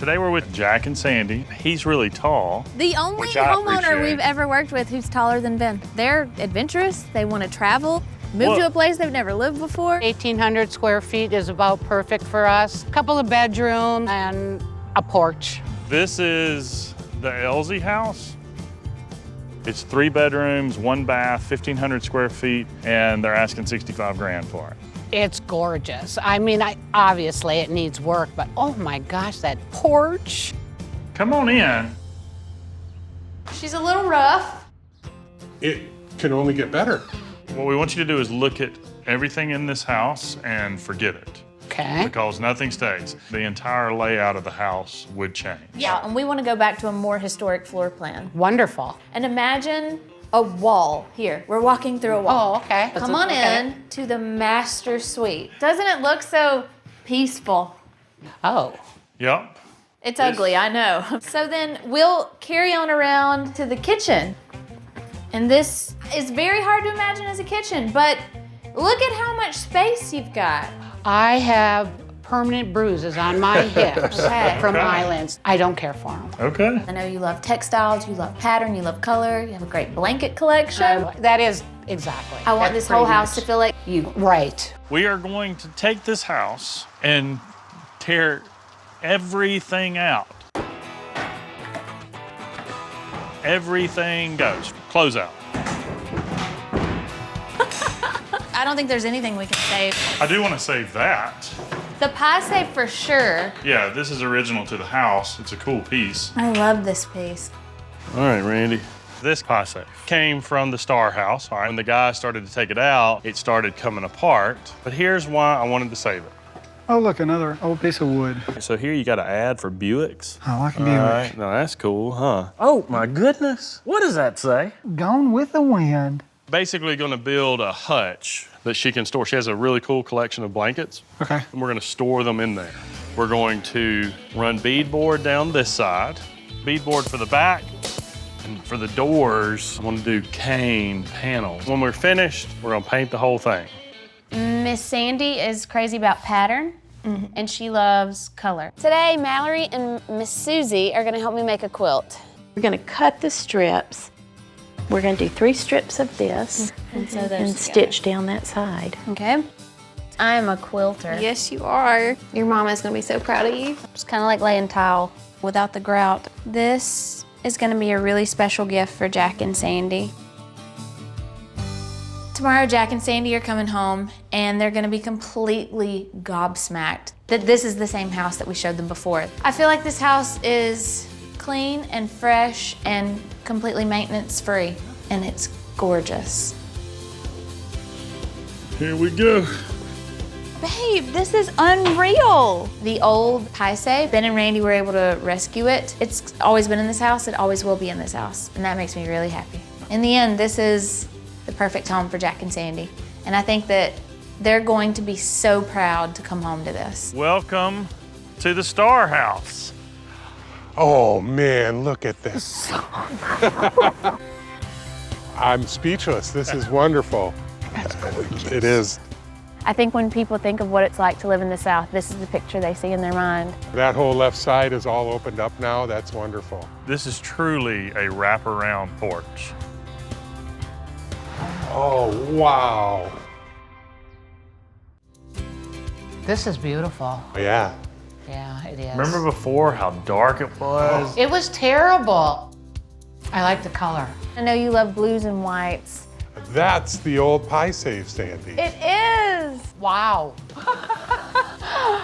Today we're with Jack and Sandy. He's really tall. The only homeowner we've ever worked with who's taller than Ben. They're adventurous, they want to travel, move to a place they've never lived before. 1,800 square feet is about perfect for us. Couple of bedrooms and a porch. This is the Elsie house. It's 3 bedrooms, 1 bath, 1,500 square feet, and they're asking 65 grand for it. It's gorgeous. I mean, obviously it needs work, but oh my gosh, that porch. Come on in. She's a little rough. It can only get better. What we want you to do is look at everything in this house and forget it. Okay. Because nothing stays. The entire layout of the house would change. Yeah, and we want to go back to a more historic floor plan. Wonderful. And imagine a wall here. We're walking through a wall. Oh, okay. Come on in to the master suite. Doesn't it look so peaceful? Oh. Yep. It's ugly, I know. So then we'll carry on around to the kitchen. And this is very hard to imagine as a kitchen, but look at how much space you've got. I have permanent bruises on my hips from Okay. islands. I don't care for them. Okay. I know you love textiles, you love pattern, you love color, you have a great blanket collection. That is exactly. I want That's this whole pretty house to much. feel like you. Right. We are going to take this house and tear everything out. Everything goes. Close out. I don't think there's anything we can save. I do want to save that. The pie safe for sure. Yeah, this is original to the house. It's a cool piece. I love this piece. All right, Randy. This pie safe came from the Star House. All right, when the guy started to take it out, it started coming apart. But here's why I wanted to save it. Oh, look, another old piece of wood. So here you got an ad for Buicks. I like a All Buick. right, now that's cool, huh? Oh my goodness, what does that say? Gone with the wind. Basically gonna build a hutch that she can store. She has a really cool collection of blankets. Okay. And we're gonna store them in there. We're going to run beadboard down this side, beadboard for the back, and for the doors, I'm gonna do cane panels. When we're finished, we're gonna paint the whole thing. Miss Sandy is crazy about pattern, and she loves color. Today, Mallory and Miss Susie are gonna help me make a quilt. We're gonna cut the strips. We're gonna do 3 strips of this and stitch down that side. Okay. I am a quilter. Yes, you are. Your mama's gonna be so proud of you. It's kind of like laying tile without the grout. This is gonna be a really special gift for Jack and Sandy. Tomorrow, Jack and Sandy are coming home, and they're gonna be completely gobsmacked that this is the same house that we showed them before. I feel like this house is clean and fresh and completely maintenance-free, and it's gorgeous. Here we go. Babe, this is unreal. The old pie safe, Ben and Randy were able to rescue it. It's always been in this house, it always will be in this house, and that makes me really happy. In the end, this is the perfect home for Jack and Sandy, and I think that they're going to be so proud to come home to this. Welcome to the Star House. Oh man, look at this. I'm speechless. This is wonderful. It is. I think when people think of what it's like to live in the South, this is the picture they see in their mind. That whole left side is all opened up now. That's wonderful. This is truly a wraparound porch. Oh, wow. This is beautiful. Yeah. Yeah, it is. Remember before how dark it was? It was terrible. I like the color. I know you love blues and whites. That's the old pie safe, Sandy. It is! Wow.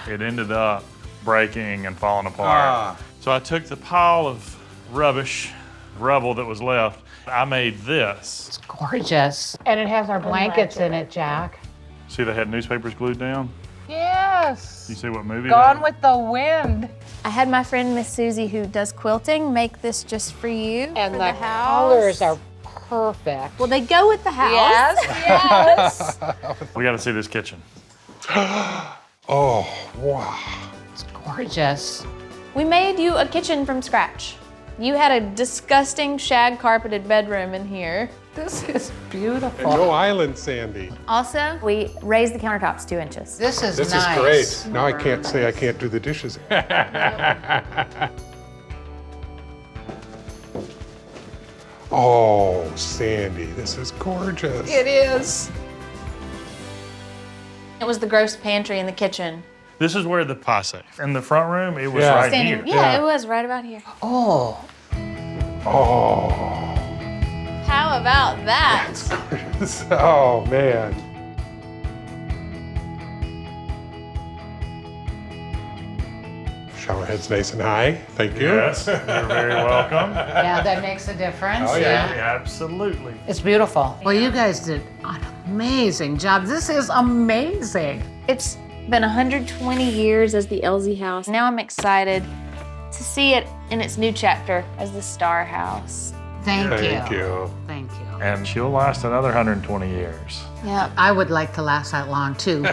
It ended up breaking and falling apart. So I took the pile of rubble that was left. I made this. It's gorgeous. And it has our blankets in it, Jack. See, they had newspapers glued down. Yes. You see what movie? Gone with the Wind. I had my friend Miss Susie, who does quilting, make this just for you. And for the house. colors are perfect. Well, they go with the house. Yes, yes. We got to see this kitchen. Oh, wow. It's gorgeous. We made you a kitchen from scratch. You had a disgusting shag carpeted bedroom in here. This is And beautiful. no island, Sandy. Also, we raised the countertops 2 inches. This is This nice. is great. Now I can't say I can't do the dishes. Oh, Sandy, this is gorgeous. It is. It was the gross pantry in the kitchen. This is where the pie safe. In the front room, it was Yeah. right Standing, here. yeah, it was right about here. Oh, Oh, How about that? gorgeous. Oh, man. Shower head's nice and high. Thank you. Yes, you're very welcome. yeah, that makes a difference. Oh, yeah. Absolutely. It's beautiful. Well, you guys did an amazing job. This is amazing. It's been 120 years as the Elsie house. Now I'm excited to see it in its new chapter as the Star House. Thank you. Thank you. Thank you. And she'll last another 120 years. Yeah. I would like to last that long too.